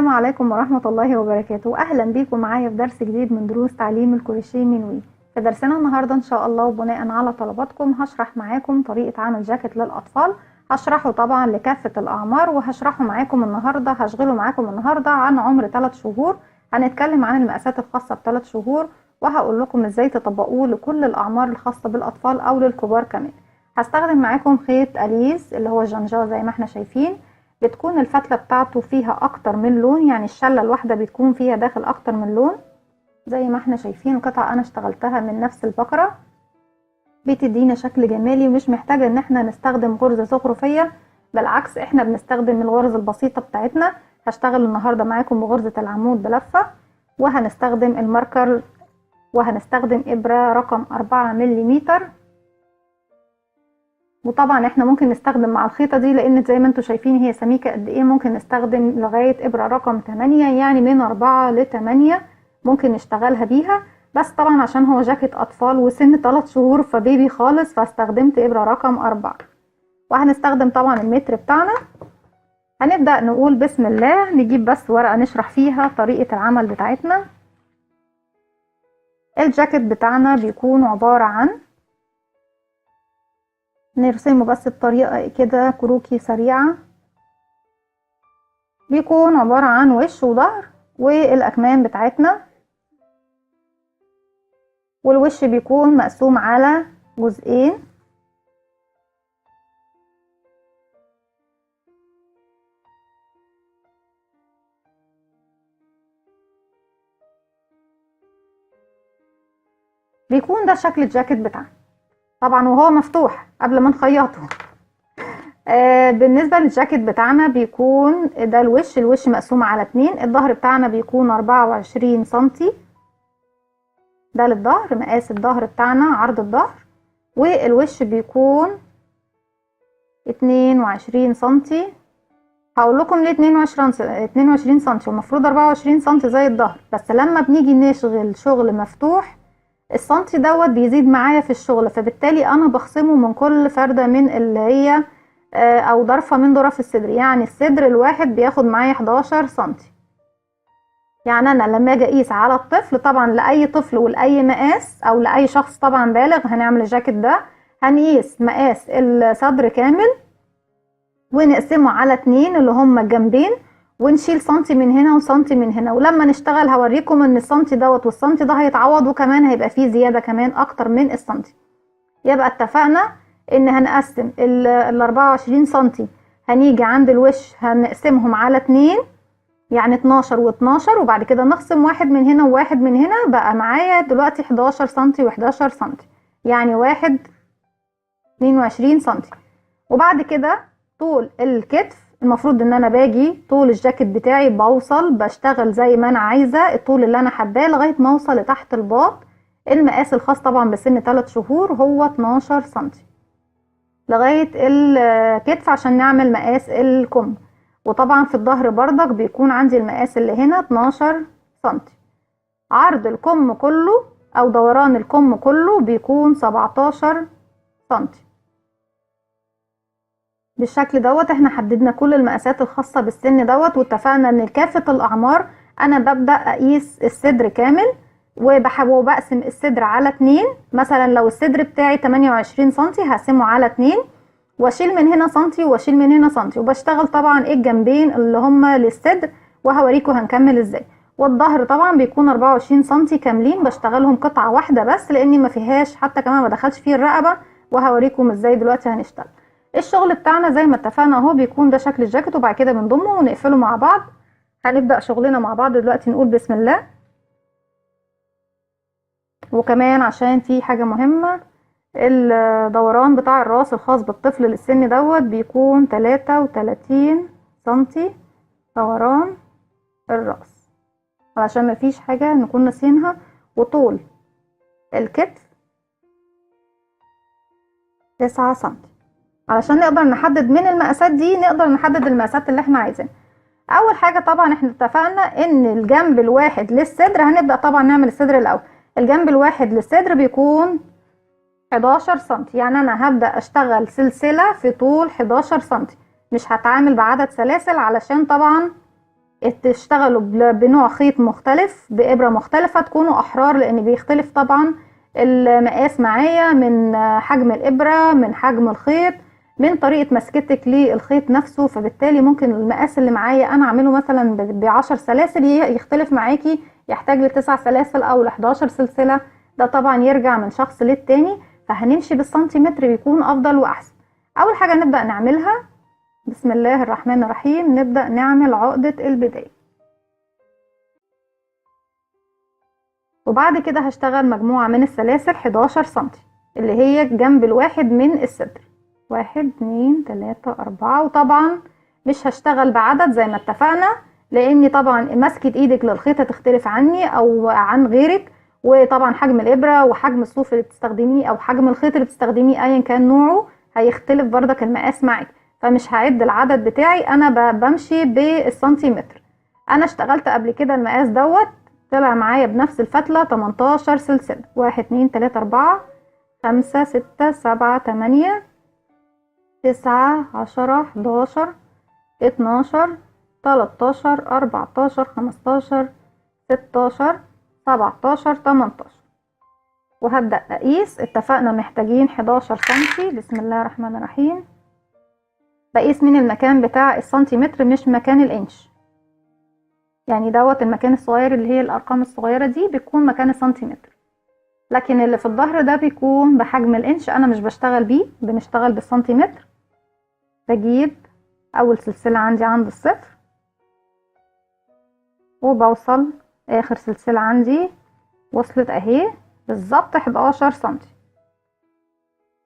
السلام عليكم ورحمة الله وبركاته. أهلا بيكم معايا في درس جديد من دروس تعليم الكروشيه من في درسنا النهاردة إن شاء الله وبناء على طلباتكم هشرح معاكم طريقة عمل جاكيت للأطفال. هشرحه طبعا لكافة الأعمار وهشرحه معاكم النهاردة، هشغله معاكم النهاردة عن عمر 3 شهور. هنتكلم عن المقاسات الخاصة ب3 شهور وهقول لكم ازاي تطبقوه لكل الأعمار الخاصة بالأطفال أو للكبار كمان. هستخدم معاكم خيط أليز اللي هو جنجا زي ما احنا شايفين، بتكون الفتلة بتاعته فيها اكتر من لون، يعني الشلة الواحدة بتكون فيها داخل اكتر من لون زي ما احنا شايفين. قطعة انا اشتغلتها من نفس البقرة بتدينا شكل جمالي ومش محتاجة ان احنا نستخدم غرزة زخرفية، بالعكس احنا بنستخدم الغرز البسيطة بتاعتنا. هشتغل النهاردة معاكم بغرزة العمود بلفة، وهنستخدم الماركر وهنستخدم ابرة رقم 4 مليمتر. وطبعا احنا ممكن نستخدم مع الخيطة دي لان زي ما انتم شايفين هي سميكة قد ايه، ممكن نستخدم لغاية ابرة رقم 8، يعني من 4 ل 8 ممكن نشتغلها بيها. بس طبعا عشان هو جاكيت اطفال وسن 3 شهور فبيبي خالص فاستخدمت ابرة رقم 4. وهنستخدم طبعا المتر بتاعنا. هنبدأ نقول بسم الله، نجيب بس ورقة نشرح فيها طريقة العمل بتاعتنا. الجاكيت بتاعنا بيكون عبارة عن، نرسمه بس بطريقة كده كروكي سريعة، بيكون عبارة عن وش وظهر والأكمام بتاعتنا، والوش بيكون مقسوم على جزئين. بيكون ده شكل الجاكيت بتاعنا طبعا وهو مفتوح قبل ما نخيطه. بالنسبة للجاكيت بتاعنا بيكون ده الوش مقسوم على 2. الظهر بتاعنا بيكون 24 سنتي، ده للظهر مقاس الظهر بتاعنا عرض الظهر، والوش بيكون 22 سنتي. هقول لكم ليه 22 سنتي، المفروض 24 سنتي زي الظهر، بس لما بنيجي نشغل شغل مفتوح السنتي دوت بيزيد معايا في الشغل، فبالتالي انا بخصمه من كل فردة من اللي هي او ضرفة من ضرف الصدر. يعني الصدر الواحد بياخد معايا 11 سنتي. يعني انا لما اجي اقيس على الطفل، طبعا لاي طفل ولاي مقاس او لاي شخص طبعا بالغ هنعمل الجاكيت ده، هنقيس مقاس الصدر كامل ونقسمه على 2 اللي هما الجنبين، ونشيل سنتي من هنا وسنتي من هنا. ولما نشتغل هوريكم ان السنتي دوت والسنتي ده هيتعوض، وكمان هيبقى فيه زيادة كمان اكتر من السنتي. يبقى اتفقنا ان هنقسم ال 24 سنتي، هنيجي عند الوش هنقسمهم على 2، يعني 12 و12، وبعد كده نخصم واحد من هنا وواحد من هنا، بقى معايا دلوقتي 11 سنتي و11 سنتي، يعني 22 سنتي. وبعد كده طول الكتف المفروض ان انا باجي طول الجاكيت بتاعي بوصل بشتغل زي ما انا عايزة الطول اللي انا حباه لغاية ما اوصل لتحت الباط. المقاس الخاص طبعا بسن 3 شهور هو 12 سنتي لغاية الكتف عشان نعمل مقاس الكم. وطبعا في الظهر بردك بيكون عندي المقاس اللي هنا 12 سنتي. عرض الكم كله او دوران الكم كله بيكون 17 سنتي. بالشكل دوت احنا حددنا كل المقاسات الخاصة بالسن دوت، واتفقنا ان كافة الاعمار انا ببدأ اقيس الصدر كامل وبقسم الصدر على 2. مثلا لو الصدر بتاعي 28 سنتي هقسمه على 2 واشيل من هنا سنتي واشيل من هنا سنتي، وبشتغل طبعا الجنبين اللي هما للصدر وهوريكم هنكمل ازاي. والظهر طبعا بيكون 24 سنتي كاملين بشتغلهم قطعة واحدة بس لاني ما فيهاش حتى كمان ما دخلش فيه الرقبة، وهوريكم ازاي دلوقتي هنشتغل. الشغل بتاعنا زي ما اتفقنا اهو بيكون ده شكل الجاكيت، وبعد كده بنضمه ونقفله مع بعض. هنبدأ شغلنا مع بعض دلوقتي، نقول بسم الله. وكمان عشان في حاجة مهمة، الدوران بتاع الراس الخاص بالطفل للسن دوت بيكون 33 سنتي دوران الراس، علشان مفيش حاجة نكون ناسينها. وطول الكتف 9 سنتي. علشان نقدر نحدد من المقاسات دي نقدر نحدد المقاسات اللي احنا عايزينها. اول حاجة طبعا احنا اتفقنا ان الجنب الواحد للصدر، هنبدأ طبعا نعمل الصدر الاول. الجنب الواحد للصدر بيكون 11 سنتي، يعني انا هبدأ اشتغل سلسلة في طول 11 سنتي، مش هتعامل بعدد سلاسل علشان طبعا تشتغلوا بنوع خيط مختلف بإبرة مختلفة، تكونوا أحرار، لأن بيختلف طبعا المقاس معايا من حجم الإبرة، من حجم الخيط، من طريقة مسكتك للخيط نفسه. فبالتالي ممكن المقاس اللي معايا أنا أعمله مثلا ب10 سلاسل يختلف معاكي، يحتاج ل9 سلاسل أو ل11 سلسلة. ده طبعا يرجع من شخص للتاني، فهنمشي بالسنتيمتر بيكون أفضل وأحسن. أول حاجة نبدأ نعملها بسم الله الرحمن الرحيم، نبدأ نعمل عقدة البداية، وبعد كده هشتغل مجموعة من السلاسل 11 سنتي اللي هي جنب الواحد من الصدر، 1 2 3 4. وطبعا مش هشتغل بعدد زي ما اتفقنا، لاني طبعا مسكة ايدك للخيط هتختلف عني او عن غيرك، وطبعا حجم الابرة وحجم الصوف اللي بتستخدميه او حجم الخيط اللي بتستخدميه ايا كان نوعه هيختلف بردك المقاس معاك. فمش هعد العدد بتاعي، انا بمشي بالسنتيمتر. انا اشتغلت قبل كده المقاس دوت، طلع معايا بنفس الفتلة 18 سلسلة، 1 2 3 4 5 6 7 8 9 10 11 12 13 14 15 16 17 18. وهبدأ أقيس. اتفقنا محتاجين 11 سنتي. بسم الله الرحمن الرحيم. بقيس من المكان بتاع السنتيمتر مش مكان الانش، يعني دوت المكان الصغير اللي هي الأرقام الصغيرة دي بيكون مكان السنتيمتر، لكن اللي في الظهر ده بيكون بحجم الانش. أنا مش بشتغل بيه، بنشتغل بالسنتيمتر. بجيب أول سلسلة عندي عند الصفر وبوصل آخر سلسلة عندي، وصلت أهي بالظبط 11 سنتي.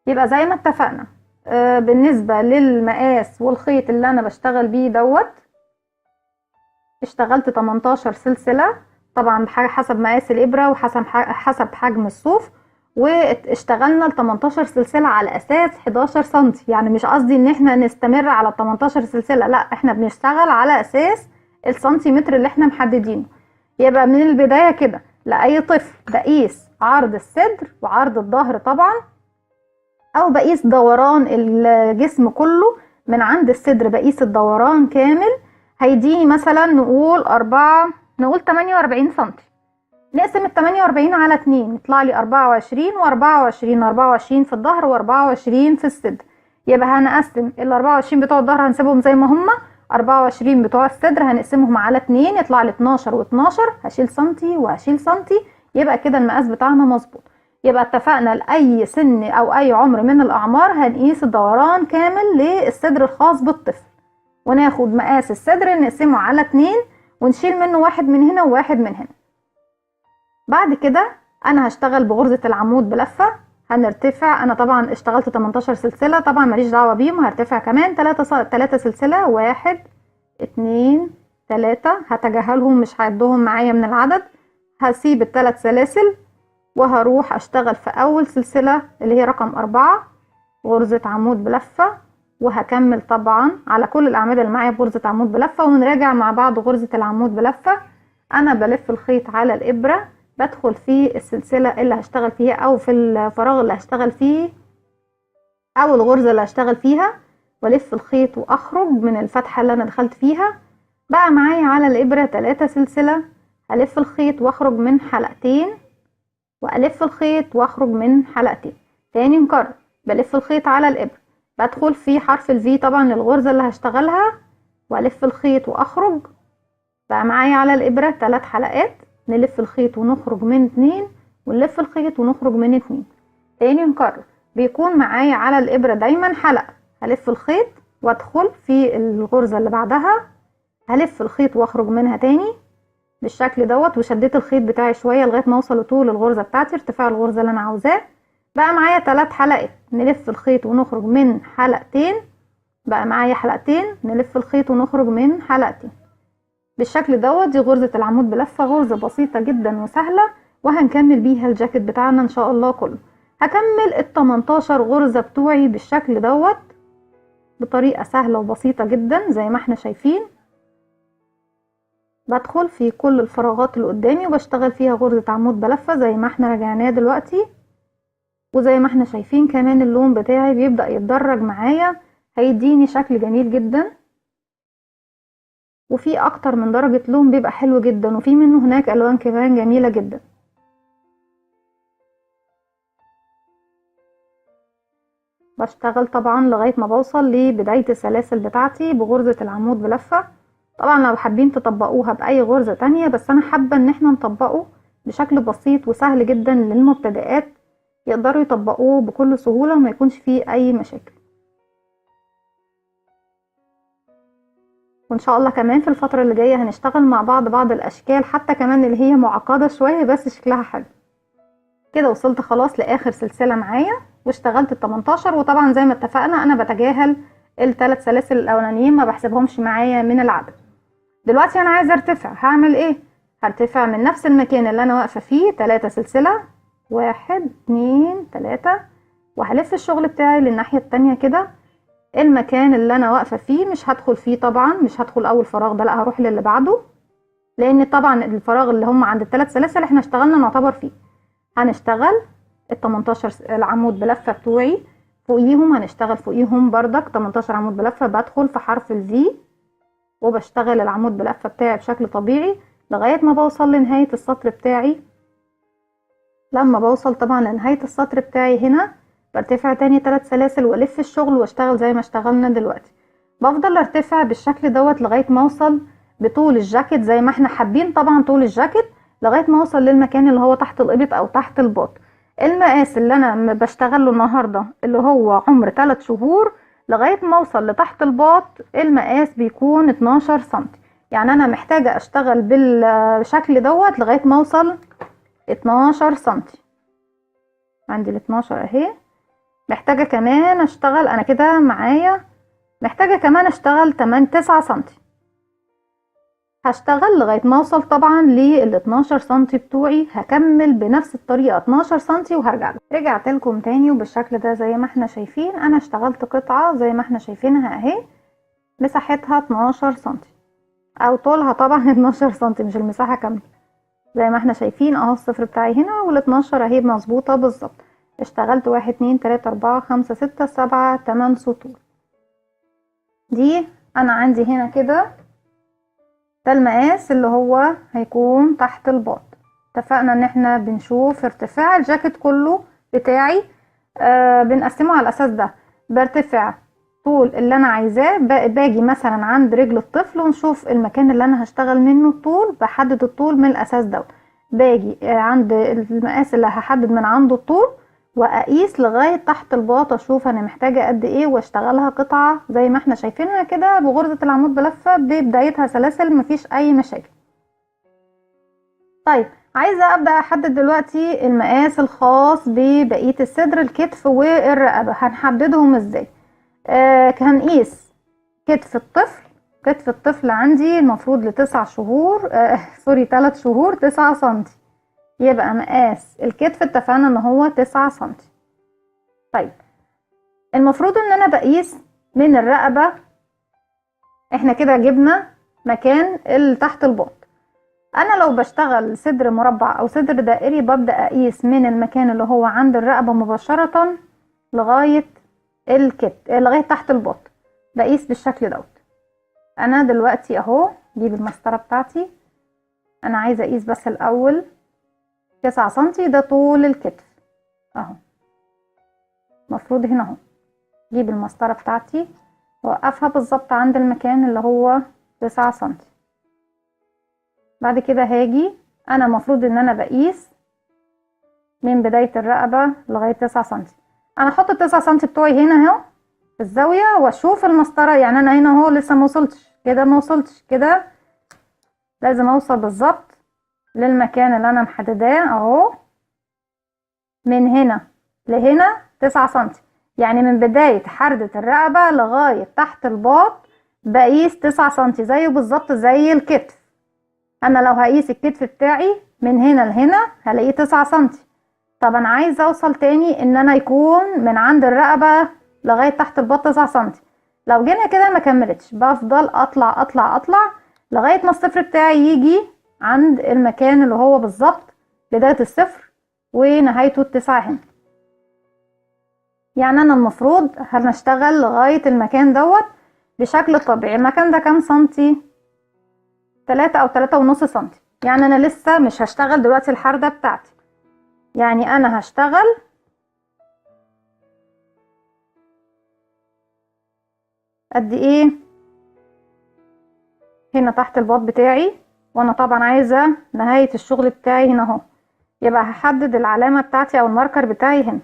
يبقى زي ما اتفقنا بالنسبة للمقاس والخيط اللي أنا بشتغل بيه دوت، اشتغلت 18 سلسلة طبعا حسب مقاس الإبرة وحسب حجم الصوف، واشتغلنا ال 18 سلسلة على أساس 11 سنتي. يعني مش قصدي ان احنا نستمر على 18 سلسلة، لا، احنا بنشتغل على أساس السنتيمتر اللي احنا محددينه. يبقى من البداية كده لأي طفل بقيس عرض الصدر وعرض الظهر طبعا، او بقيس دوران الجسم كله. من عند الصدر بقيس الدوران كامل، هيديني مثلا نقول 48 سنتي. نقسم ال 48 على 2 يطلع لي 24 و24، 24 في الظهر و24 في الصدر. يبقى هنقسم ال 24 بتوع الظهر هنسيبهم زي ما هما، 24 بتوع الصدر هنقسمهم على 2 يطلع لي 12 و12، هشيل سنتي وهشيل سنتي. يبقى كده المقاس بتاعنا مظبوط. يبقى اتفقنا لأي سن أو أي عمر من الأعمار هنقيس الدوران كامل للصدر الخاص بالطفل، وناخد مقاس الصدر نقسمه على 2 ونشيل منه واحد من هنا وواحد من هنا. بعد كده أنا هشتغل بغرزة العمود بلفة. هنرتفع، أنا طبعا اشتغلت 18 سلسلة طبعا ماليش دعوة بيهم، هرتفع كمان 3 سلسلة، 1 2 3. هتجاهلهم مش هعدهم معايا من العدد. هسيب ال3 سلاسل وهروح اشتغل في اول سلسلة اللي هي رقم 4 غرزة عمود بلفة، وهكمل طبعا على كل الاعمدة اللي معايا بغرزة عمود بلفة، ونراجع مع بعض غرزة العمود بلفة. انا بلف الخيط على الابرة، بدخل في السلسلة اللي هشتغل فيها او في الفراغ اللي هشتغل فيه او الغرزة اللي هشتغل فيها، والف الخيط واخرج من الفتحة اللي انا دخلت فيها. بقى معايا على الابرة 3 سلسلة، هلف الخيط واخرج من حلقتين، والف الخيط واخرج من حلقتين. تاني نكرر، بلف الخيط على الابره، بدخل في حرف الفي طبعا للغرزه اللي هشتغلها، والف الخيط واخرج. بقى معايا على الابره 3 حلقات، نلف الخيط ونخرج من 2 ونلف الخيط ونخرج من 2. تاني نكرر، بيكون معايا على الابره دايما حلقه، هلف الخيط وادخل في الغرزه اللي بعدها، هلف الخيط واخرج منها تاني بالشكل دوت، وشديت الخيط بتاعي شويه لغايه ما اوصل لطول الغرزه بتاعتي، ارتفاع الغرزه اللي انا عاوزاه. بقى معايا 3 حلقات، نلف الخيط ونخرج من حلقتين. بقى معايا حلقتين، نلف الخيط ونخرج من حلقتين بالشكل دوت. دي غرزه العمود بلفه، غرزه بسيطه جدا وسهله، وهنكمل بيها الجاكيت بتاعنا ان شاء الله كله. هكمل ال 18 غرزه بتوعي بالشكل دوت بطريقه سهله وبسيطه جدا زي ما احنا شايفين. بدخل في كل الفراغات اللي قدامي وبشتغل فيها غرزة عمود بلفة زي ما احنا راجعناه دلوقتي. وزي ما احنا شايفين كمان اللون بتاعي بيبدأ يتدرج معايا، هيديني شكل جميل جدا. وفي اكتر من درجة لون بيبقى حلو جدا، وفي منه هناك الوان كمان جميلة جدا. بشتغل طبعا لغاية ما بوصل لبداية السلاسل بتاعتي بغرزة العمود بلفة. طبعا لو حابين تطبقوها بأي غرزة تانية، بس أنا حابة إن احنا نطبقه بشكل بسيط وسهل جدا للمبتدئات، يقدروا يطبقوه بكل سهولة وما يكونش فيه أي مشاكل. وإن شاء الله كمان في الفترة اللي جاية هنشتغل مع بعض الأشكال، حتى كمان اللي هي معقدة شوية بس شكلها حلو. كده وصلت خلاص لآخر سلسلة معايا واشتغلت ال 18. وطبعا زي ما اتفقنا أنا بتجاهل الثلاث سلاسل الأولانيين، ما بحسبهمش معايا من العدد. دلوقتي أنا عايزة ارتفع، هعمل ايه؟ هرتفع من نفس المكان اللي أنا واقفة فيه 3 سلسلة، 1 2 3، وهلف الشغل بتاعي للناحية التانية كده. المكان اللي أنا واقفة فيه مش هدخل فيه طبعا، مش هدخل أول فراغ ده، لا هروح للي بعده، لأن طبعا الفراغ اللي هم عند الثلاث سلاسل احنا اشتغلنا نعتبر فيه. هنشتغل ال 18 العمود بلفة بتوعي، فوقيهم هنشتغل فوقيهم بردك 18 عمود بلفة. بدخل في حرف الفي وبشتغل العمود بلفة بتاعي بشكل طبيعي لغاية ما بوصل لنهاية السطر بتاعي. لما بوصل طبعا لنهاية السطر بتاعي هنا برتفع تاني 3 سلاسل والف الشغل واشتغل زي ما اشتغلنا دلوقتي. بفضل ارتفع بالشكل دوت لغاية ما اوصل بطول الجاكيت زي ما احنا حابين طبعا طول الجاكيت، لغاية ما اوصل للمكان اللي هو تحت الابط او تحت الباط. المقاس اللي انا بشتغله النهاردة اللي هو عمر 3 شهور، لغاية ما اوصل لتحت الباط المقاس بيكون 12 سنتي. يعني انا محتاجة اشتغل بالشكل دوت لغاية ما اوصل 12 سنتي. عندي ال 12 اهي. محتاجة كمان اشتغل، انا كده معايا محتاجة كمان اشتغل 9 سنتي. هشتغل لغاية ما اوصل طبعا لل 12 سنتي بتوعي. هكمل بنفس الطريقة 12 سنتي وهرجع لكم. رجعت لكم تاني وبالشكل ده زي ما احنا شايفين انا اشتغلت قطعة زي ما احنا شايفينها اهي، مساحتها 12 سنتي او طولها طبعا 12 سنتي مش المساحة كاملة. زي ما احنا شايفين اهو الصفر بتاعي هنا وال 12 اهي مظبوطة بالظبط. اشتغلت 1 2 3 4 5 6 7 8 سطور. دي انا عندي هنا كده ده المقاس اللي هو هيكون تحت الباط. اتفقنا ان احنا بنشوف ارتفاع الجاكيت كله بتاعي، بنقسمه على الاساس ده. برتفع طول اللي انا عايزاه، باجي مثلا عند رجل الطفل ونشوف المكان اللي انا هشتغل منه الطول، بحدد الطول من الاساس ده. باجي عند المقاس اللي هحدد من عنده الطول واقيس لغاية تحت الباط، اشوف انا محتاجة قد ايه واشتغلها قطعة زي ما احنا شايفينها كده بغرزة العمود بلفة ببدايتها سلاسل، مفيش اي مشاكل. طيب عايزة ابدأ احدد دلوقتي المقاس الخاص ببقية الصدر الكتف والرقبة. هنحددهم ازاي؟ هنقيس كتف الطفل. كتف الطفل عندي المفروض ل9 شهور، سوري 3 شهور 9 سنتي، يبقى مقاس الكتف اتفقنا ان هو 9 سنتي. طيب المفروض ان انا بقيس من الرقبة، احنا كده جبنا مكان تحت الباط. انا لو بشتغل صدر مربع او صدر دائري ببدأ اقيس من المكان اللي هو عند الرقبة مباشرة لغاية لغاية تحت الباط، بقيس بالشكل دوت. انا دلوقتي اهو جيب المسطرة بتاعتي، انا عايزة اقيس بس الاول 9 سنتي ده طول الكتف اهو. مفروض هنا اهو جيب المسطرة بتاعتي واوقفها بالظبط عند المكان اللي هو 9 سنتي. بعد كده هاجي انا مفروض ان انا بقيس من بداية الرقبة لغاية 9 سنتي. انا احط ال9 سنتي بتوعي هنا اهو في الزاوية واشوف المسطرة، يعني انا هنا اهو لسه ما وصلتش كده، ما وصلتش كده، لازم اوصل بالظبط للمكان اللي انا محدداه اهو. من هنا لهنا 9 سنتي، يعني من بداية حردة الرقبة لغاية تحت الباط بقيس 9 سنتي زيه بالظبط زي الكتف. انا لو هقيس الكتف بتاعي من هنا لهنا هلاقيه 9 سنتي. طب انا عايزه اوصل تاني ان انا يكون من عند الرقبة لغاية تحت الباط 9 سنتي. لو جينا كده ما كملتش، بفضل اطلع اطلع اطلع لغاية ما الصفر بتاعي يجي عند المكان اللي هو بالظبط بداية الصفر ونهايته 9 هنا. يعني انا المفروض هنشتغل لغاية المكان دوت بشكل طبيعي. المكان ده كام سنتي؟ 3 او 3.5 سنتي. يعني انا لسه مش هشتغل دلوقتي الحردة بتاعتي، يعني انا هشتغل قد ايه هنا تحت الباط بتاعي، وانا طبعا عايزة نهاية الشغل بتاعي هنا اهو، يبقى هحدد العلامة بتاعتي او الماركر بتاعي هنا.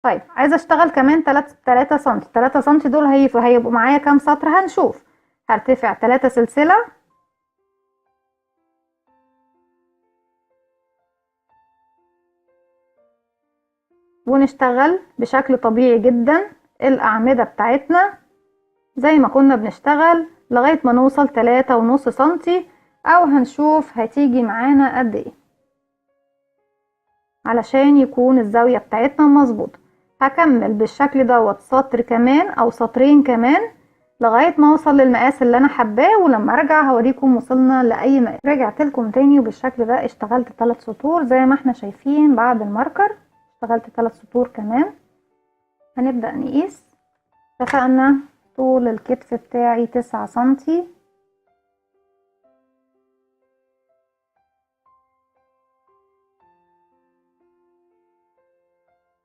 طيب عايزة اشتغل كمان 3 سنتي. 3 سنتي دول هيبقوا معايا كام سطر؟ هنشوف. هرتفع 3 سلسلة ونشتغل بشكل طبيعي جدا الأعمدة بتاعتنا زي ما كنا بنشتغل لغاية ما نوصل 3.5 سنتي، او هنشوف هتيجي معانا قد ايه علشان يكون الزاوية بتاعتنا مظبوطة. هكمل بالشكل دوت سطر كمان او سطرين كمان لغاية ما اوصل للمقاس اللي انا حباه، ولما ارجع هوريكم وصلنا لاي مقاس. رجعت لكم تاني وبالشكل ده اشتغلت 3 سطور زي ما احنا شايفين. بعد الماركر اشتغلت 3 سطور كمان. هنبدأ نقيس. اتفقنا طول الكتف بتاعي 9 سنتي،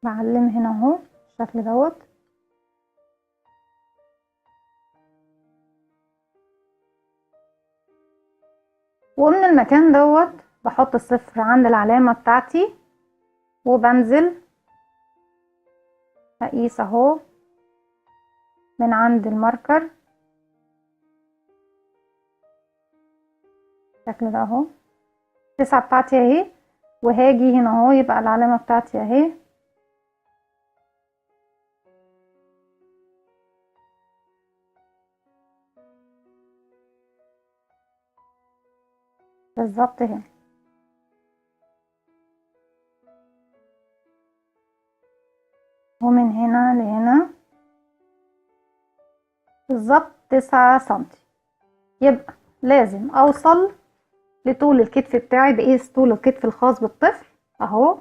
بعلم هنا اهو بالشكل دوت. ومن المكان دوت بحط الصفر عند العلامة بتاعتي وبنزل هقيس اهو من عند الماركر بالشكل ده اهو. 9 بتاعتي اهي، وهاجي هنا اهو يبقى العلامة بتاعتي اهي بالظبط هنا. ومن هنا لهنا بالظبط 9 سنتي. يبقى لازم اوصل لطول الكتف بتاعي. بقيس طول الكتف الخاص بالطفل اهو.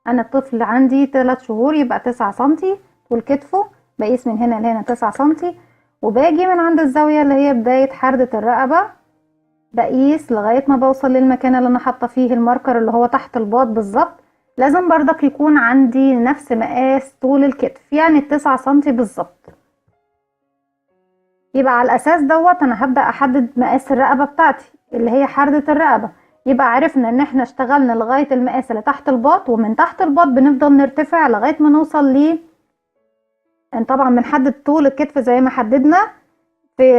انا الطفل عندي 3 شهور يبقى 9 سنتي طول كتفه. بقيس من هنا لهنا 9 سنتي، وباجي من عند الزاوية اللي هي بداية حردة الرقبة بقيس لغاية ما بوصل للمكان اللي انا حاطة فيه الماركر اللي هو تحت الباط بالظبط. لازم برضك يكون عندي نفس مقاس طول الكتف، يعني 9 سنتي بالظبط. يبقى على الاساس دوت انا هبدأ احدد مقاس الرقبة بتاعتي اللي هي حردة الرقبة. يبقى عرفنا ان احنا اشتغلنا لغاية المقاس اللي تحت الباط، ومن تحت الباط بنفضل نرتفع لغاية ما نوصل ل طبعا بنحدد طول الكتف زي ما حددنا في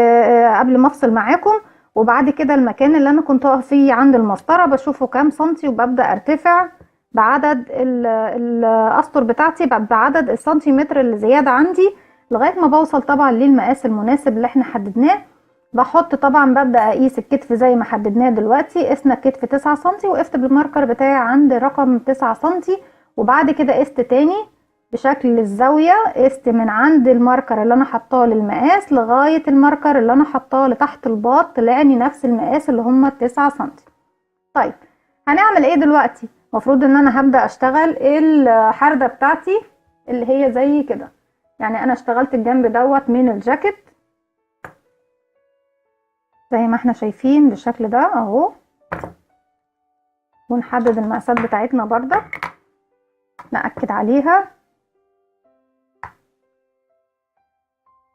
قبل ما افصل معاكم. وبعد كده المكان اللي انا كنت واقف فيه عند المسطرة بشوفه كام سنتي، وببدأ ارتفع بعدد الاسطر بتاعتي بعدد السنتيمتر اللي زيادة عندي لغاية ما بوصل طبعا للمقاس المناسب اللي احنا حددناه. بحط طبعا ببدأ اقيس الكتف زي ما حددناه دلوقتي. قسنا الكتف 9 سنتي، وقفت بالماركر بتاعي عند رقم 9 سنتي، وبعد كده قست تاني بشكل الزاوية. قست من عند الماركر اللي انا حطاه للمقاس لغاية الماركر اللي انا حطاه لتحت الباط، طلعني نفس المقاس اللي هما 9 سنتي. طيب هنعمل ايه دلوقتي؟ المفروض ان انا هبدأ اشتغل الحردة بتاعتي اللي هي زي كده. يعني انا اشتغلت الجنب دوت من الجاكيت زي ما احنا شايفين بالشكل ده اهو. ونحدد المقاسات بتاعتنا بردك نأكد عليها.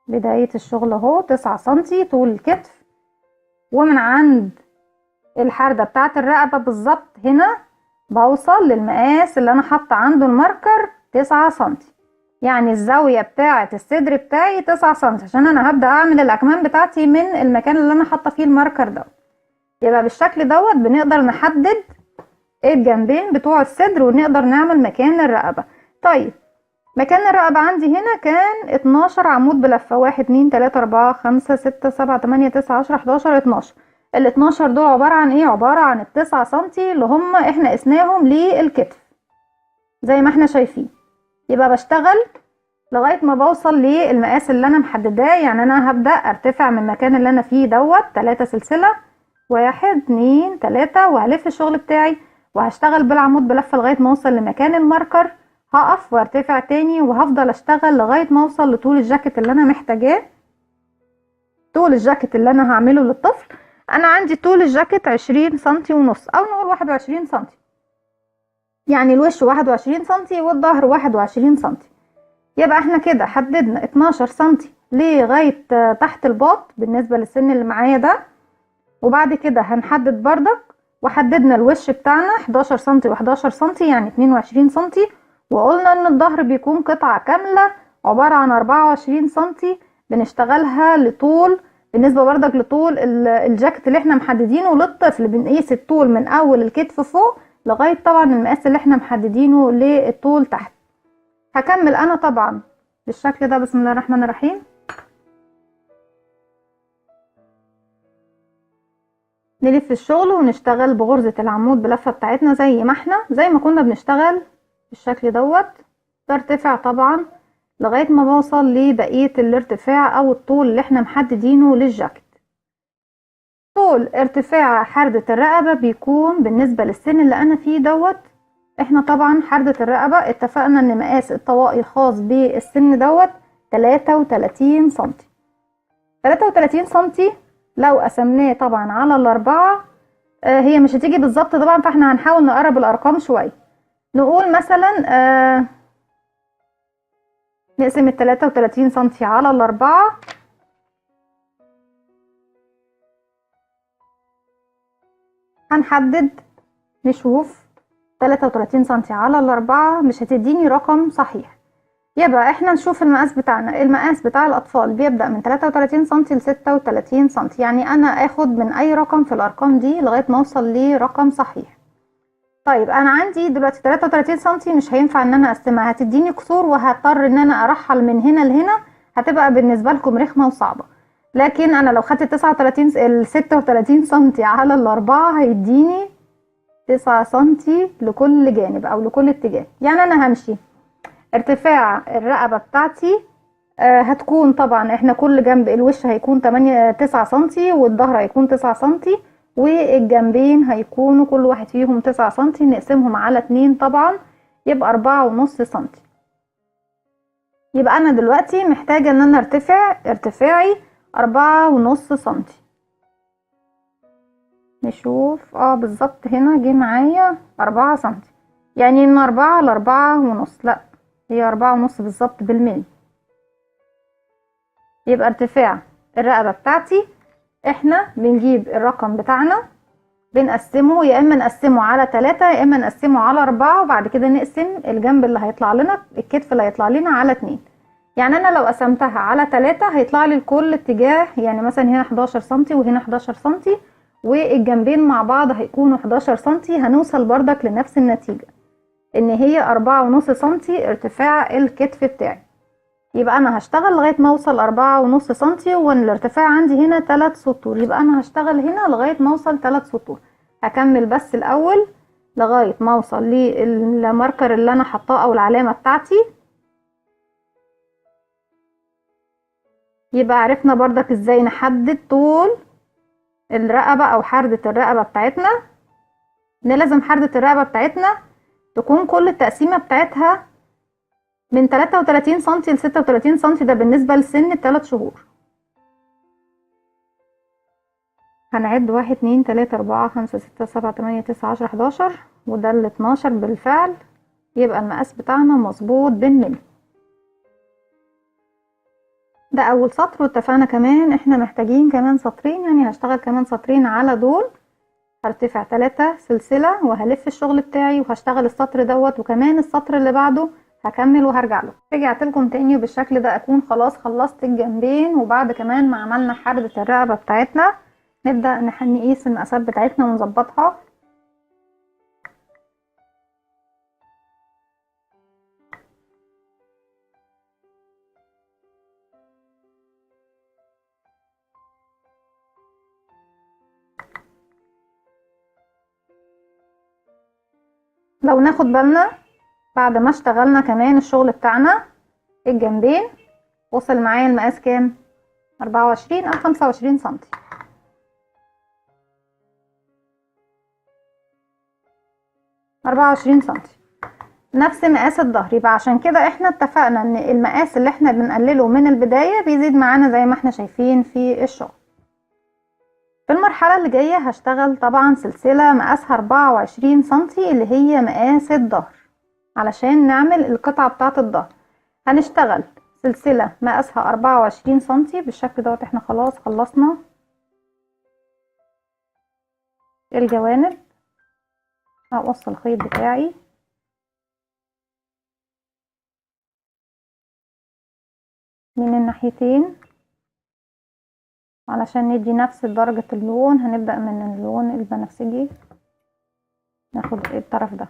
بداية الشغل اهو 9 سنتي طول الكتف، ومن عند الحردة بتاعت الرقبة بالظبط هنا بوصل للمقاس اللي انا حاطه عنده الماركر 9 سنتي. يعني الزاوية بتاعت الصدر بتاعي 9 سنتي عشان انا هبدأ اعمل الاكمام بتاعتي من المكان اللي انا حاطه فيه الماركر ده. يبقى بالشكل دوت بنقدر نحدد الجنبين بتوع الصدر ونقدر نعمل مكان الرقبة. طيب مكان الرقبة عندي هنا كان 12 عمود بلفة. 1 2 3 4 5 6 7 8 9 10 11 12. ال 12 دول عبارة عن ايه؟ عبارة عن ال9 سنتي اللي هم احنا قسناهم للكتف زي ما احنا شايفين. يبقى بشتغل لغاية ما بوصل للمقاس اللي انا محدداه. يعني انا هبدأ ارتفع من المكان اللي انا فيه دوت 3 سلسلة. 1 2 3 وهلف الشغل بتاعي وهشتغل بالعمود بلفة لغاية ما اوصل لمكان الماركر. هقف وارتفع تاني وهفضل اشتغل لغاية ما اوصل لطول الجاكيت اللي انا محتاجاه. طول الجاكيت اللي انا هعمله للطفل، انا عندي طول الجاكيت 20 سنتي ونص، او نقول 21 سنتي، يعني الوش 21 سنتي والظهر 21 سنتي. يبقى احنا كده حددنا 12 سنتي لغاية تحت الباط بالنسبة للسن اللي معايا ده. وبعد كده هنحدد بردك، وحددنا الوش بتاعنا 11 سنتي و11 سنتي، يعني 22 سنتي. وقلنا ان الظهر بيكون قطعة كاملة عبارة عن 24 سنتي بنشتغلها لطول. بالنسبة بردك لطول الجاكيت اللي احنا محددينه للطفل، بنقيس الطول من اول الكتف فوق لغاية طبعا المقاس اللي احنا محددينه للطول تحت. هكمل انا طبعا بالشكل ده. بسم الله الرحمن الرحيم. نلف الشغل ونشتغل بغرزة العمود بلفة بتاعتنا زي ما كنا بنشتغل بالشكل دوت. برتفع طبعا لغاية ما بوصل لبقية الارتفاع او الطول اللي احنا محددينه للجاكيت. طول ارتفاع حردة الرقبة بيكون بالنسبة للسن اللي انا فيه دوت. احنا طبعا حردة الرقبة اتفقنا ان مقاس الطواقي الخاص بالسن دوت 33 سنتي. 33 سنتي لو قسمناه طبعا على الاربعة، هي مش هتيجي بالظبط طبعا، فاحنا هنحاول نقرب الارقام شوية. نقول مثلا نقسم ال 33 سنتي على الاربعة، هنحدد نشوف 33 سنتي على الاربعة مش هتديني رقم صحيح. يبقى احنا نشوف المقاس بتاعنا. المقاس بتاع الاطفال بيبدأ من 33 سنتي ل 36 سنتي، يعني انا اخد من اي رقم في الارقام دي لغاية ما اوصل لرقم صحيح. طيب انا عندي دلوقتي 33 سنتي مش هينفع ان انا اقسمها، هتديني كسور وهضطر ان انا ارحل من هنا لهنا، هتبقى بالنسبة لكم رخمة وصعبة. لكن انا لو خدت 36 سنتي على الاربعة هيديني 9 سنتي لكل جانب او لكل اتجاه. يعني انا همشي ارتفاع الرقبة بتاعتي هتكون طبعا احنا كل جنب الوش هيكون 9 سنتي، والظهر هيكون 9 سنتي، والجنبين هيكونوا كل واحد فيهم 9 سنتي. نقسمهم على 2 طبعا يبقى 4.5 سنتي. يبقى انا دلوقتي محتاجة ان انا ارتفاعي 4.5 سنتي. نشوف بالظبط هنا جه معايا 4 سنتي، يعني من 4 ل4.5، لا هي 4.5 بالظبط بالملي. يبقى ارتفاع الرقبة بتاعتي احنا بنجيب الرقم بتاعنا بنقسمه، يا اما نقسمه على 3 يا اما نقسمه على 4، وبعد كده نقسم الجنب اللي هيطلع لنا الكتف اللي هيطلع لنا على 2. يعني انا لو قسمتها على 3 هيطلع لي لكل اتجاه، يعني مثلا هنا 11 سنتي وهنا 11 سنتي والجنبين مع بعض هيكونوا 11 سنتي. هنوصل بردك لنفس النتيجة ان هي 4.5 سنتي ارتفاع الكتف بتاعي. يبقى انا هشتغل لغاية ما اوصل 4.5 سنتي، والارتفاع عندي هنا 3 سطور، يبقى انا هشتغل هنا لغاية ما اوصل 3 سطور. هكمل بس الاول لغاية ما اوصل للماركر اللي انا حطاه او العلامة بتاعتي. يبقى عرفنا بردك ازاي نحدد طول الرقبة او حردة الرقبة بتاعتنا. لازم حردة الرقبة بتاعتنا تكون كل التقسيمة بتاعتها من 33 سنتي ل 36 سنتي، ده بالنسبة لسن 3 شهور. هنعد 1 2 3 4 5 6 7 8 9 10 11 وده ال 12 بالفعل. يبقى المقاس بتاعنا مظبوط بالملي. ده اول سطر، واتفقنا كمان احنا محتاجين كمان سطرين، يعني هشتغل كمان سطرين على دول. هرتفع 3 سلسلة وهلف الشغل بتاعي وهشتغل السطر دوت وكمان السطر اللي بعده هكمل وهرجع له. رجعت لكم تاني وبالشكل ده اكون خلاص خلصت الجنبين. وبعد كمان ما عملنا حردة الرقبة بتاعتنا نبدأ نقيس المقاسات بتاعتنا ونظبطها. لو ناخد بالنا بعد ما اشتغلنا كمان الشغل بتاعنا الجنبين وصل معايا المقاس كام؟ 24 او 25 سنتي. نفس مقاس الظهر. يبقى عشان كده احنا اتفقنا ان المقاس اللي احنا بنقلله من البداية بيزيد معانا زي ما احنا شايفين في الشغل. في المرحلة اللي جاية هشتغل طبعا سلسلة مقاسها 24 سنتي اللي هي مقاس الظهر علشان نعمل القطعة بتاعة الظهر. هنشتغل سلسلة مقاسها 24 سنتي بالشكل دوت. احنا خلاص خلصنا الجوانب. هقص الخيط بتاعي من الناحيتين علشان ندي نفس درجة اللون. هنبدأ من اللون البنفسجي، ناخد الطرف ده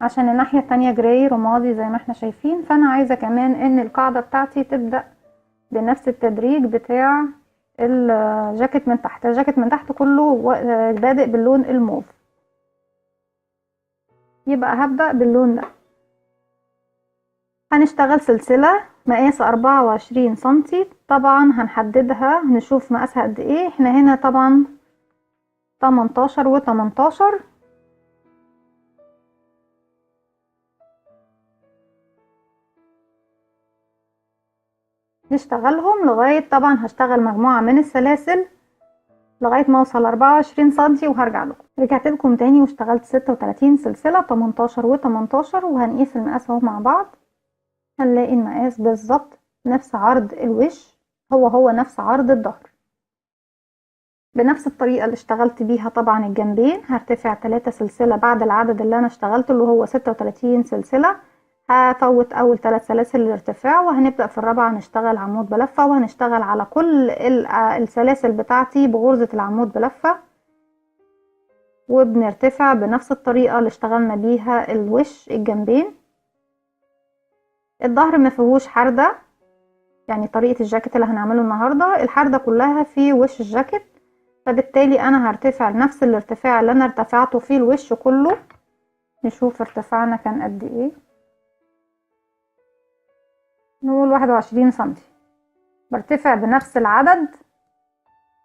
عشان الناحية التانية جراي رمادي زي ما احنا شايفين. فانا عايزة كمان ان القاعدة بتاعتي تبدأ بنفس التدريج بتاع الجاكيت من تحت. الجاكيت من تحت كله بادئ باللون الموف، يبقى هبدأ باللون ده. هنشتغل سلسلة مقاس 24 سنتي. طبعا هنحددها، نشوف مقاسها قد ايه. احنا هنا طبعا 18 و18. نشتغلهم لغاية، طبعا هشتغل مجموعة من السلاسل لغاية ما اوصل 24 سنتي وهرجع لكم. رجعت لكم تاني واشتغلت 36 سلسلة 18 و18 وهنقيس المقاس اهو مع بعض. هنلاقي المقاس بالظبط نفس عرض الوش، هو نفس عرض الظهر. بنفس الطريقة اللي اشتغلت بيها طبعا الجنبين هرتفع 3 سلسلة بعد العدد اللي انا اشتغلته اللي هو 36 سلسلة. هفوت اول 3 سلاسل الارتفاع وهنبدأ في الرابعة نشتغل عمود بلفة، وهنشتغل على كل السلاسل بتاعتي بغرزة العمود بلفة، وبنرتفع بنفس الطريقة اللي اشتغلنا بيها الوش الجنبين. الظهر ما فيهوش حردة، يعني طريقة الجاكيت اللي هنعمله النهاردة الحردة كلها في وش الجاكيت، فبالتالي انا هرتفع نفس الارتفاع اللي انا ارتفعته في الوش كله. نشوف ارتفاعنا كان قد ايه. نقول 21 سنتي. برتفع بنفس العدد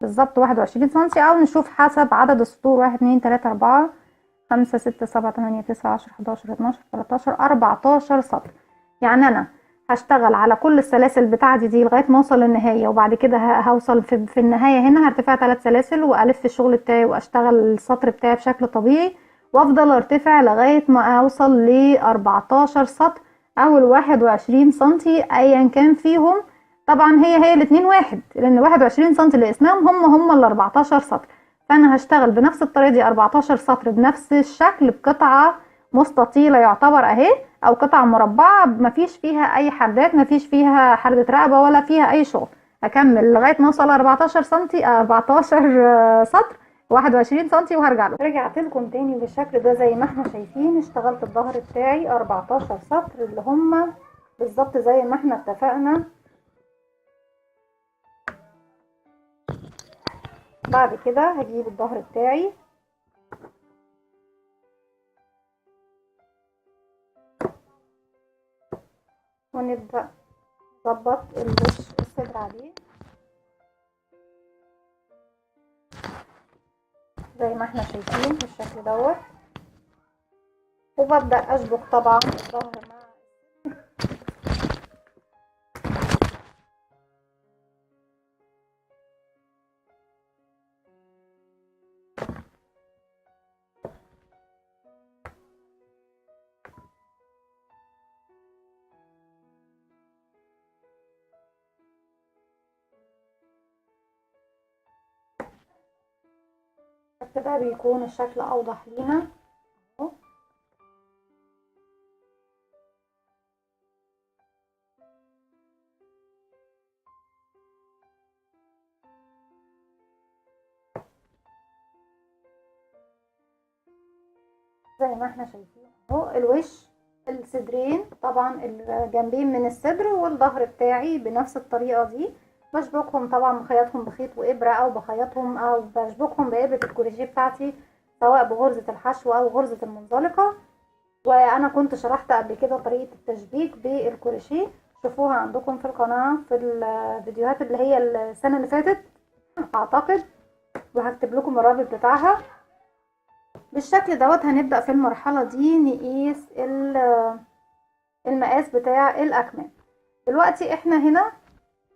بالظبط 21 سنتي، او نشوف حسب عدد السطور 1 2 3 4 5 6 7 8 9 10 11 12 13 14 سطر. يعني انا هشتغل على كل السلاسل بتاعتي دي لغايه ما اوصل للنهايه، وبعد كده هوصل في النهايه هنا هرتفع 3 سلاسل والف الشغل بتاعي واشتغل السطر بتاعي بشكل طبيعي، وافضل ارتفع لغايه ما اوصل ل 14 سطر او ال 21 سنتي ايا كان فيهم. طبعا هي الاتنين واحد، لان 21 سنتي اللي قسناهم هم ال 14 سطر. فانا هشتغل بنفس الطريقه دي 14 سطر بنفس الشكل بقطعه مستطيله يعتبر اهي، او قطعه مربعه مفيش فيها اي حردات، مفيش فيها حردة رقبه ولا فيها اي شغل. هكمل لغايه ما اوصل 14 سنتي 14 سطر 21 سنتي وهرجع له. رجعت لكم تاني بالشكل ده زي ما احنا شايفين. اشتغلت الظهر بتاعي 14 سطر اللي هم بالظبط زي ما احنا اتفقنا. بعد كده هجيب الظهر بتاعي ونبدأ نظبط الوش الصدر عليه زي ما احنا شايفين بالشكل دوت. وببدأ اشبك طبعا الظهر مع كده بيكون الشكل اوضح لينا اهو. زي ما احنا شايفين اهو الوش الصدرين طبعا الجنبين من الصدر والظهر بتاعي بنفس الطريقه دي. بشبكهم طبعا بخيطهم بخيط وابره او بخيطهم او بشبكهم بابره الكروشيه بتاعتي سواء بغرزه الحشو او غرزه المنزلقه. وانا كنت شرحت قبل كده طريقه التشبيك بالكروشيه، شوفوها عندكم في القناه في الفيديوهات اللي هي السنه اللي فاتت اعتقد، وهكتب لكم الرابط بتاعها. بالشكل دوت هنبدأ في المرحلة دي نقيس المقاس بتاع الأكمام. دلوقتي احنا هنا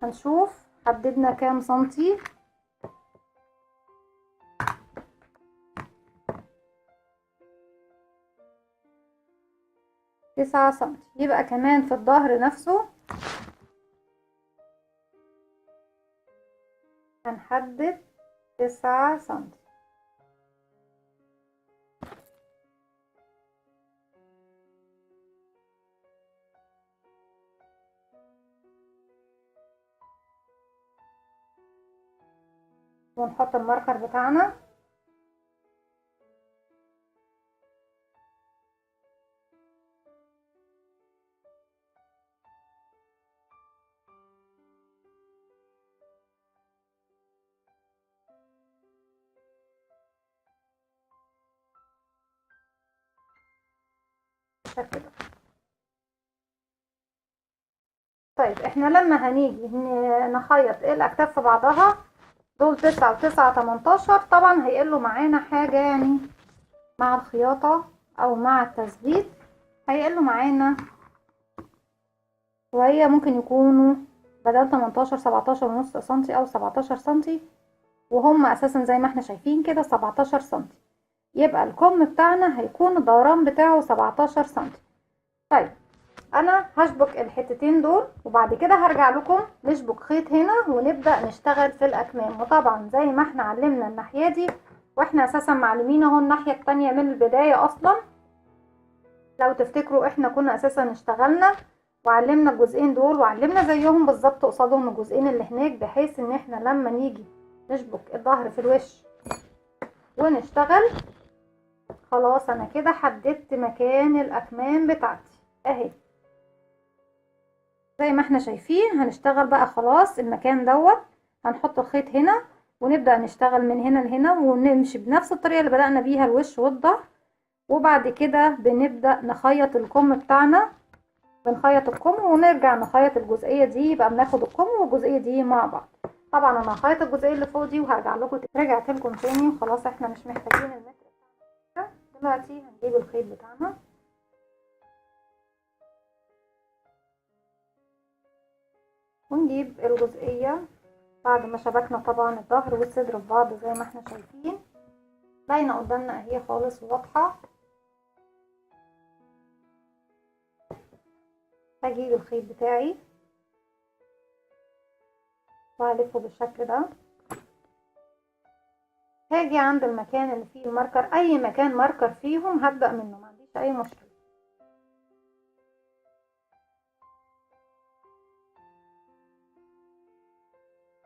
هنشوف حددنا كام سنتي. 9 سنتي. يبقى كمان في الظهر نفسه هنحدد 9 سنتي. ونحط الماركر بتاعنا. بالشكل ده. طيب احنا لما هنيجي نخيط الاكتاف في بعضها، دول 9 و9 18، طبعا هيقلوا معانا حاجة يعني مع الخياطة او مع التثبيت، هيقلوا معانا شوية، ممكن يكونوا بدل 18 17.5 سنتي او 17 سنتي، وهم اساسا زي ما احنا شايفين كده 17 سنتي. يبقى الكم بتاعنا هيكون الدوران بتاعه 17 سنتي. طيب انا هشبك الحتتين دول، وبعد كده هرجع لكم نشبك خيط هنا ونبدأ نشتغل في الاكمام. وطبعا زي ما احنا علمنا الناحية دي، واحنا اساسا معلمين اهو الناحية التانية من البداية اصلا. لو تفتكروا احنا كنا اساسا اشتغلنا وعلمنا الجزئين دول، وعلمنا زيهم بالظبط قصادهم الجزئين اللي هناك، بحيث ان احنا لما نيجي نشبك الظهر في الوش ونشتغل، خلاص انا كده حددت مكان الاكمام بتاعتي اهي. زي ما احنا شايفين هنشتغل بقى خلاص المكان دوت، هنحط الخيط هنا ونبدأ نشتغل من هنا لهنا، ونمشي بنفس الطريقة اللي بدأنا بيها الوش والظهر. وبعد كده بنبدأ نخيط الكم بتاعنا، بنخيط الكم ونرجع نخيط الجزئية دي، يبقى بناخد الكم والجزئية دي مع بعض. طبعا انا هخيط الجزئية اللي فوق دي وهرجع لكم رجعت لكم تاني، وخلاص احنا مش محتاجين المتر بتاعنا. دلوقتي هنجيب الخيط بتاعنا ونجيب الجزئية بعد ما شبكنا طبعا الظهر والصدر في بعض زي ما احنا شايفين، باينة قدامنا اهي خالص وواضحة. هجيب الخيط بتاعي وهلفه بالشكل ده. هاجي عند المكان اللي فيه الماركر، اي مكان ماركر فيهم هبدأ منه، ما عنديش اي مشكلة.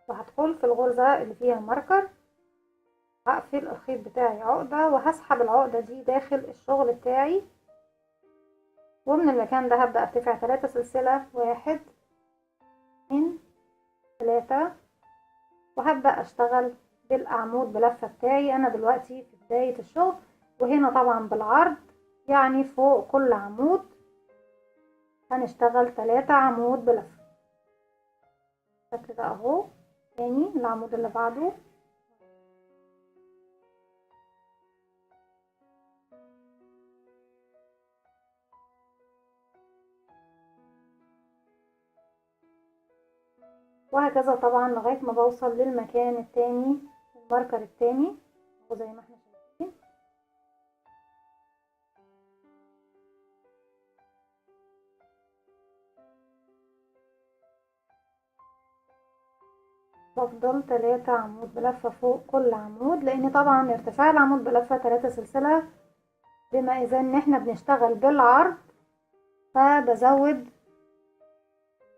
وهدخل في الغرزة اللي فيها الماركر، هقفل الخيط بتاعي عقدة وهسحب العقدة دي داخل الشغل بتاعي، ومن المكان ده هبدأ ارتفع 3 سلسلة، 1 2 3، وهبدأ اشتغل بالعمود بلفة بتاعي. انا دلوقتي في بداية الشغل، وهنا طبعا بالعرض، يعني فوق كل عمود هنشتغل 3 عمود بلفة بالشكل ده اهو. تاني العمود اللي بعده، وهكذا طبعا لغاية ما بوصل للمكان التاني، الماركر التاني، وزي ما احنا شايفين بفضل 3 عمود بلفة فوق كل عمود، لان طبعا ارتفاع العمود بلفة 3 سلسلة، بما اذا ان احنا بنشتغل بالعرض فبزود،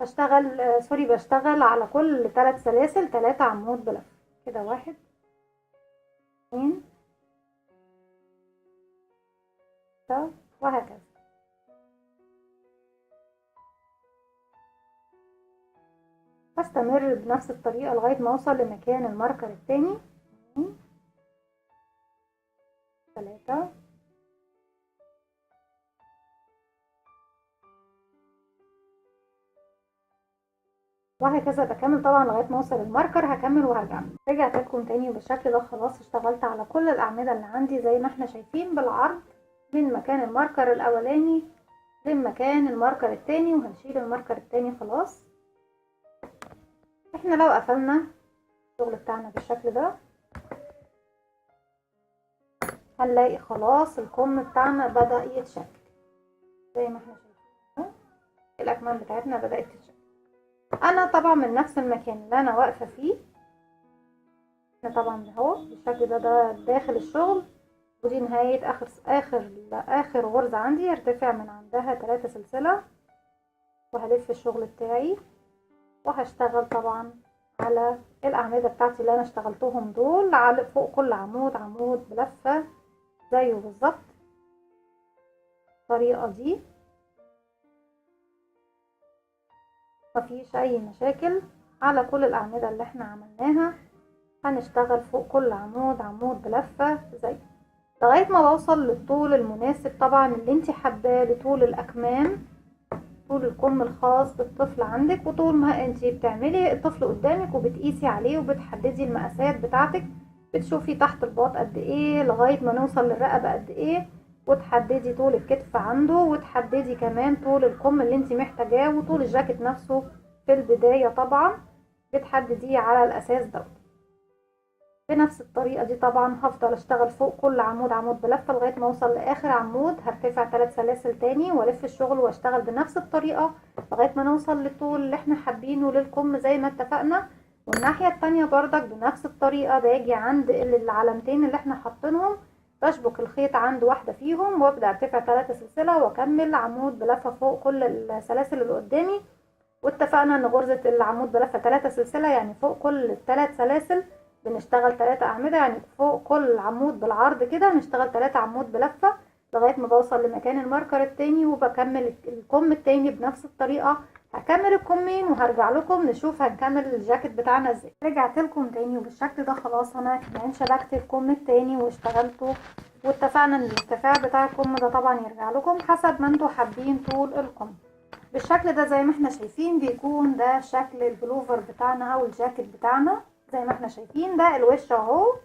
بشتغل على كل 3 سلاسل 3 عمود بلفة كده. 1 2 3، وهكذا. هستمر بنفس الطريقة لغاية ما اوصل لمكان الماركر التاني. 2 3 وهكذا بكمل طبعا لغايه ما اوصل الماركر، هكمل وهرجع. رجعت لكم تاني وبالشكل ده خلاص اشتغلت على كل الاعمده اللي عندي زي ما احنا شايفين بالعرض، من مكان الماركر الاولاني لمكان الماركر التاني، وهنشيل الماركر التاني خلاص. احنا لو قفلنا الشغل بتاعنا بالشكل ده هنلاقي خلاص الكم بتاعنا بدأ يتشكل زي ما احنا شايفين، الاكمام بتاعتنا بدأت تتشكل. انا طبعا من نفس المكان اللي انا واقفه فيه، احنا طبعا اهو بالشكل ده داخل الشغل، ودي نهايه اخر غرزه عندي، هرتفع من عندها 3 سلسله وهلف الشغل بتاعي، وهشتغل طبعا على الاعمده بتاعتي اللي انا اشتغلتهم دول على فوق كل عمود عمود بلفه زيه بالظبط الطريقه دي، مفيش اي مشاكل. على كل الاعمده اللي احنا عملناها هنشتغل فوق كل عمود عمود بلفه زي لغايه ما بوصل للطول المناسب طبعا اللي انت حباه لطول الاكمام، طول الكم الخاص بالطفل عندك، وطول ما انت بتعملي الطفل قدامك وبتقيسي عليه وبتحددي المقاسات بتاعتك، بتشوفي تحت الباط قد ايه لغايه ما نوصل للرقبه قد ايه، وتحددي طول الكتف عنده، وتحددي كمان طول الكم اللي انت محتاجاه، وطول الجاكيت نفسه في البدايه طبعا بتحدديه على الاساس ده. بنفس الطريقة دي طبعا هفضل اشتغل فوق كل عمود عمود بلفة لغاية ما اوصل لاخر عمود، هرتفع 3 سلاسل تاني والف الشغل واشتغل بنفس الطريقة لغاية ما نوصل للطول اللي احنا حابينه للكم زي ما اتفقنا. والناحية التانية بردك بنفس الطريقة باجي عند العلامتين اللي احنا حاطينهم، بشبك الخيط عند واحدة فيهم وابدأ ارتفع 3 سلسلة واكمل عمود بلفة فوق كل السلاسل اللي قدامي. واتفقنا ان غرزة العمود بلفة 3 سلسلة يعني فوق كل 3 سلاسل بنشتغل 3 أعمدة، يعني فوق كل عمود بالعرض كده نشتغل 3 عمود بلفة لغاية ما بوصل لمكان الماركر التاني، وبكمل الكم التاني بنفس الطريقة. هكمل الكمين وهرجع لكم نشوف هنكمل الجاكيت بتاعنا ازاي. رجعت لكم تاني وبالشكل ده خلاص انا كمان شبكت الكم التاني واشتغلته، واتفقنا ان الارتفاع بتاع الكم ده طبعا يرجع لكم حسب ما انتوا حابين طول الكم. بالشكل ده زي ما احنا شايفين بيكون ده شكل البلوفر بتاعنا او الجاكيت بتاعنا زي ما احنا شايفين، ده الوش اهو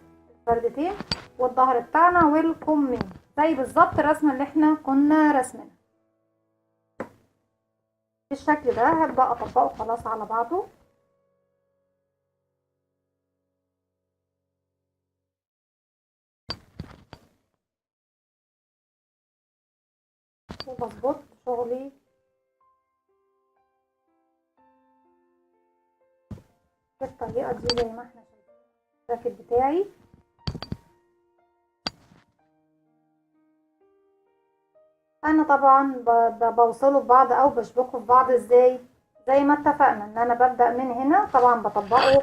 الفردتين والظهر بتاعنا والكمين زي بالظبط الرسمه اللي احنا كنا رسمينها. بالشكل ده هبدأ اطبقه خلاص على بعضه، وبظبط شغلي بالطريقه دي زي ما احنا شايفين الجاكيت بتاعي. انا طبعا بوصله ببعض او بشبكه في بعض ازاي، زي ما اتفقنا ان انا ببدأ من هنا طبعا بطبقه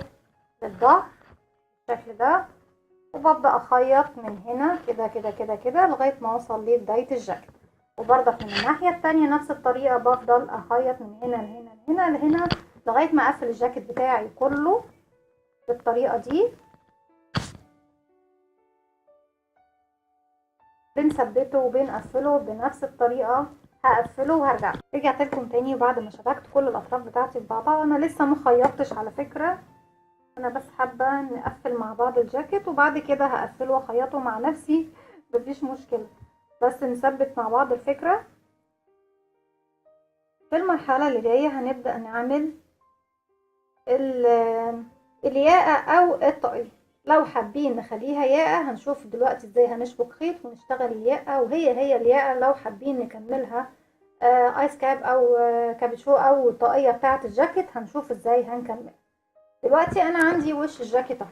للظهر بالشكل ده، وببدأ اخيط من هنا كده كده كده كده لغاية ما اوصل لبداية الجاكيت، وبرضك من الناحية التانية نفس الطريقة بفضل اخيط من هنا لهنا لهنا لهنا لغاية ما اقفل الجاكيت بتاعي كله بالطريقة دي. بنثبته وبنقفله بنفس الطريقة، هقفله وهرجع. رجعت لكم تاني بعد ما شبكت كل الاطراف بتاعتي ببعضها، انا لسه مخيطتش على فكرة، انا بس حابة نقفل مع بعض الجاكيت وبعد كده هقفله واخيطه مع نفسي مفيش مشكلة، بس نثبت مع بعض الفكرة. في المرحلة اللي جاية هنبدأ نعمل الياقة او الطاقية. لو حابين نخليها ياقة هنشوف دلوقتي ازاي هنشبك خيط ونشتغل الياقة، وهي الياقة. لو حابين نكملها ايس كاب او كابتشو او الطاقية بتاعة الجاكيت هنشوف ازاي هنكمل. دلوقتي انا عندي وش الجاكيت اهو،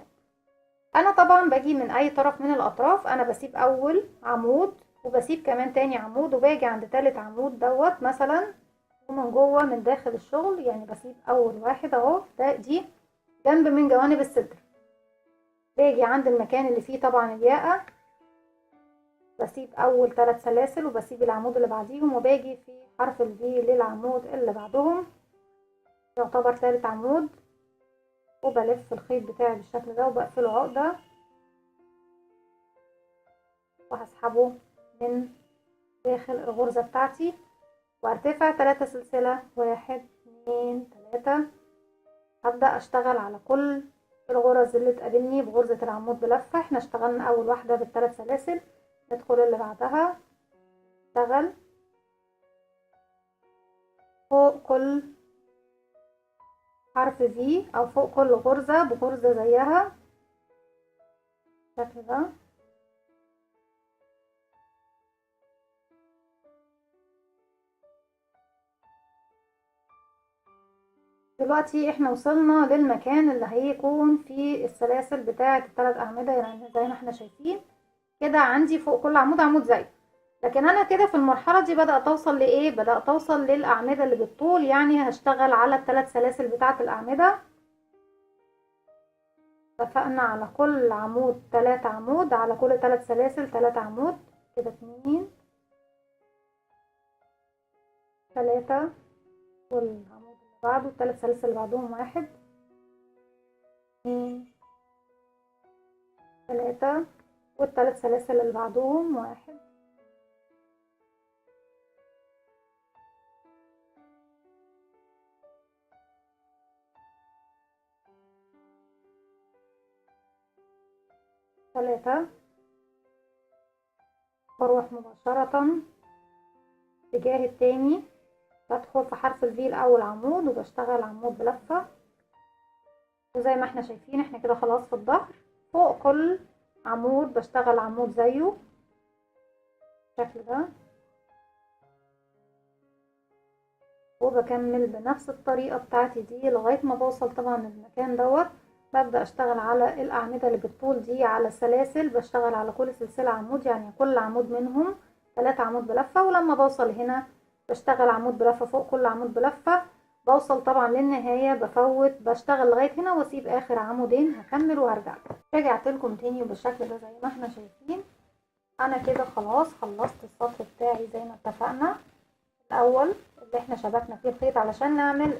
انا طبعا باجي من اي طرف من الاطراف، انا بسيب اول عمود وبسيب كمان تاني عمود وباجي عند تالت عمود دوت مثلا ومن جوه من داخل الشغل، يعني بسيب اول واحد اهو دي جنب من جوانب الصدر، باجي عند المكان اللي فيه طبعا الياقة بسيب اول 3 سلاسل وبسيب العمود اللي بعديهم وباجي في حرف الفي للعمود اللي بعدهم يعتبر تالت عمود، وبلف الخيط بتاعي بالشكل ده وبقفله عقدة وهسحبه من داخل الغرزة بتاعتي وارتفع 3 سلسلة 1 2 3 هبدأ اشتغل على كل الغرز اللي تقابلني بغرزة العمود بلفة. احنا اشتغلنا اول واحدة بالثلاث سلاسل، ندخل اللي بعدها اشتغل فوق كل حرف في او فوق كل غرزة بغرزة زيها بالشكل ده. دلوقتي احنا وصلنا للمكان اللي هيكون فيه السلاسل بتاعة الثلاث اعمدة، يعني زي ما احنا شايفين كده عندي فوق كل عمود عمود زيه. لكن انا كده في المرحلة دي بدأت اوصل لايه؟ بدأت اوصل للاعمدة اللي بالطول، يعني هشتغل على الثلاث سلاسل بتاعة الاعمدة. اتفقنا على كل عمود 3 عمود، على كل 3 سلاسل 3 عمود، كده 2 3، والعمود اللي بعده الثلاث سلاسل اللي بعدهم 1 2 3، والثلاث سلاسل اللي بعدهم 1 3. بروح مباشرة اتجاه التاني، بدخل في حرف الفي الاول عمود وبشتغل عمود بلفة. وزي ما احنا شايفين احنا كده خلاص في الظهر، فوق كل عمود بشتغل عمود زيه بالشكل ده، وبكمل بنفس الطريقة بتاعتي دي لغاية ما بوصل طبعا للمكان دوت. ببدأ اشتغل على الأعمدة اللي بالطول دي على السلاسل، بشتغل على كل سلسلة عمود، يعني كل عمود منهم 3 عمود بلفة. ولما بوصل هنا بشتغل عمود بلفة فوق كل عمود بلفة. بوصل طبعا للنهاية بفوت، بشتغل لغاية هنا واسيب اخر عمودين، هكمل وهرجع. رجعت لكم تاني بالشكل ده زي ما احنا شايفين. انا كده خلاص خلصت السطر بتاعي زي ما اتفقنا الاول اللي احنا شبكنا فيه الخيط علشان نعمل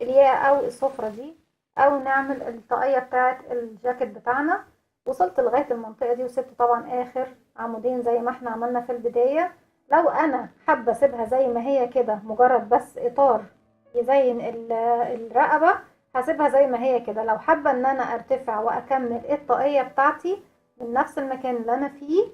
الياء او السفرة دي، او نعمل الطاقية بتاعت الجاكيت بتاعنا. وصلت لغاية المنطقة دي وسبت طبعا اخر عمودين زي ما احنا عملنا في البداية. لو انا حابة اسيبها زي ما هي كده مجرد بس اطار يزين الرقبة، هسيبها زي ما هي كده. لو حابة ان انا ارتفع واكمل الطاقية بتاعتي من نفس المكان اللي انا فيه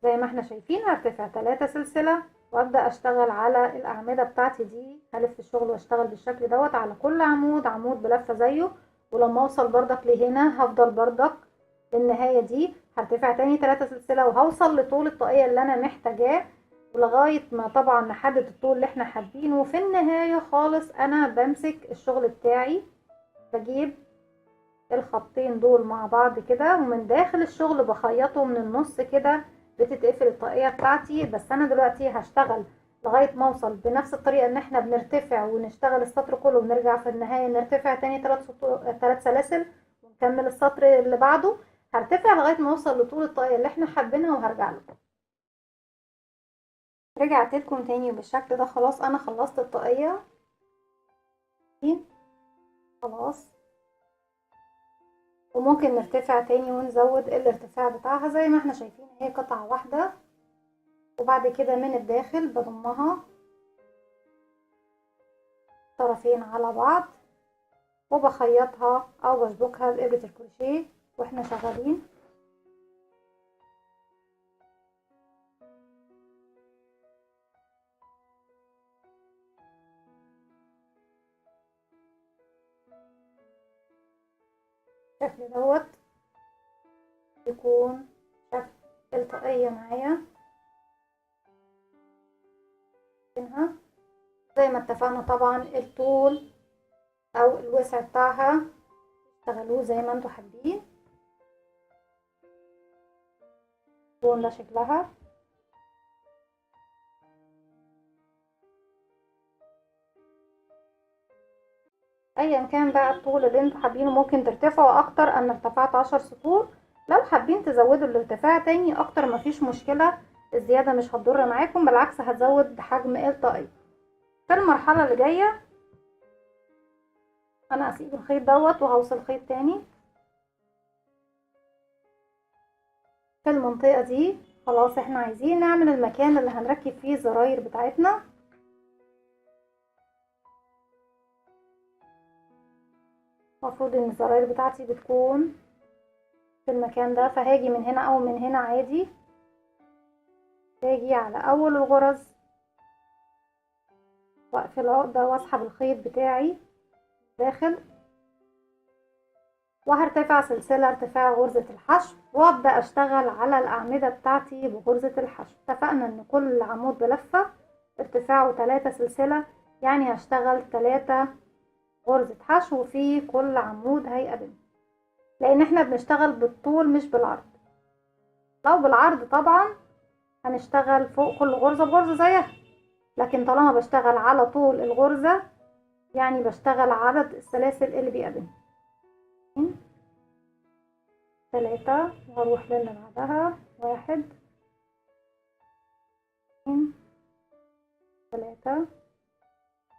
زي ما احنا شايفين، هرتفع 3 سلسلة وابدأ اشتغل على الاعمدة بتاعتي دي. هلف الشغل واشتغل بالشكل دوت على كل عمود عمود بلفة زيه. ولما اوصل بردك لهنا هفضل بردك للنهاية دي، هرتفع تاني 3 سلسلة وهوصل لطول الطاقية اللي انا محتاجاه، ولغاية ما طبعا نحدد الطول اللي احنا حابينه. وفي النهاية خالص انا بمسك الشغل بتاعي، بجيب الخطين دول مع بعض كده ومن داخل الشغل بخيطه من النص كده، بتتقفل الطاقية بتاعتي. بس انا دلوقتي هشتغل لغاية ما اوصل بنفس الطريقة ان احنا بنرتفع ونشتغل السطر كله ونرجع في النهاية نرتفع تاني 3 سلاسل ونكمل السطر اللي بعده. هرتفع لغاية ما اوصل لطول الطاقية اللي احنا حابينها وهرجع لكم. رجعت لكم تاني بالشكل ده. خلاص انا خلصت الطاقية دي خلاص، وممكن نرتفع تاني ونزود الارتفاع بتاعها زي ما احنا شايفين. هي قطعة واحدة، وبعد كده من الداخل بضمها طرفين على بعض وبخيطها او بشبكها بإبرة الكروشيه واحنا شغالين. الشكل دوت يكون شكل الطاقية معايا منها. زي ما اتفقنا طبعا الطول او الوسع بتاعها اشتغلوه زي ما انتوا حابين. يكون ده شكلها. ايا كان بقى الطول اللي انتوا حابينه، ممكن ترتفعوا اكتر. انا ارتفعت 10 سطور، لو حابين تزودوا الارتفاع تاني اكتر مفيش مشكلة. الزيادة مش هتضر معاكم، بالعكس هتزود حجم الطاقية. في المرحلة اللي جاية انا هسيب الخيط دوت وهوصل خيط تاني في المنطقة دي. خلاص احنا عايزين نعمل المكان اللي هنركب فيه الزراير بتاعتنا. المفروض ان الزراير بتاعتي بتكون في المكان ده، فهاجي من هنا او من هنا عادي، هاجي على اول الغرز واقفل العقدة واسحب الخيط بتاعي داخل، وهرتفع سلسلة ارتفاع غرزة الحشو وابدأ اشتغل على الاعمدة بتاعتي بغرزة الحشو. اتفقنا ان كل عمود بلفة ارتفاعه 3 سلسلة، يعني هشتغل 3 غرزة حشو في كل عمود هيقابلني، لان احنا بنشتغل بالطول مش بالعرض. لو بالعرض طبعا هنشتغل فوق كل غرزة بغرزة زيها، لكن طالما بشتغل على طول الغرزة يعني بشتغل عدد السلاسل اللي بيقابلني 3، وهروح للي بعدها 1 2 3،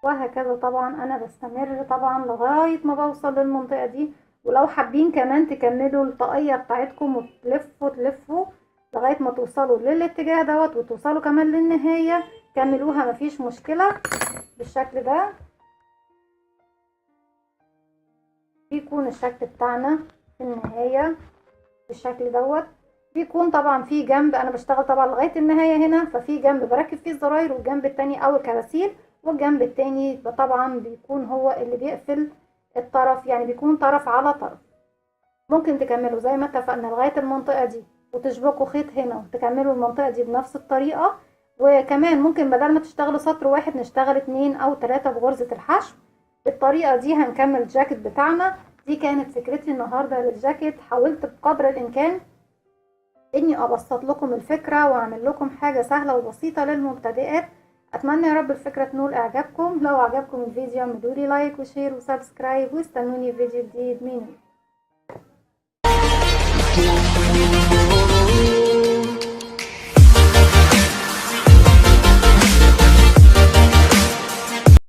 وهكذا. طبعا انا بستمر طبعا لغاية ما بوصل للمنطقة دي، ولو حابين كمان تكملوا الطاقية بتاعتكم وتلفوا تلفوا لغاية ما توصلوا للاتجاه دوت وتوصلوا كمان للنهاية، كملوها مفيش مشكلة. بالشكل ده بيكون الشكل بتاعنا في النهاية بالشكل دوت. بيكون طبعا في جنب انا بشتغل طبعا لغاية النهاية هنا، ففي جنب بركب فيه الزراير، والجنب التاني او الكراسيل، والجنب التاني طبعا بيكون هو اللي بيقفل الطرف، يعني بيكون طرف على طرف. ممكن تكملوا زي ما اتفقنا لغاية المنطقة دي وتشبكوا خيط هنا وتكملوا المنطقة دي بنفس الطريقة، وكمان ممكن بدل ما تشتغلوا سطر واحد نشتغل 2 أو 3 بغرزة الحشو. بالطريقة دي هنكمل الجاكيت بتاعنا. دي كانت فكرتي النهاردة للجاكيت. حاولت بقدر الإمكان إني أبسط لكم الفكرة وأعمل لكم حاجة سهلة وبسيطة للمبتدئات. أتمنى يا رب الفكرة تنول إعجابكم. لو عجبكم الفيديو اعملولي لايك وشير وسبسكرايب، واستنوني في فيديو جديد مني.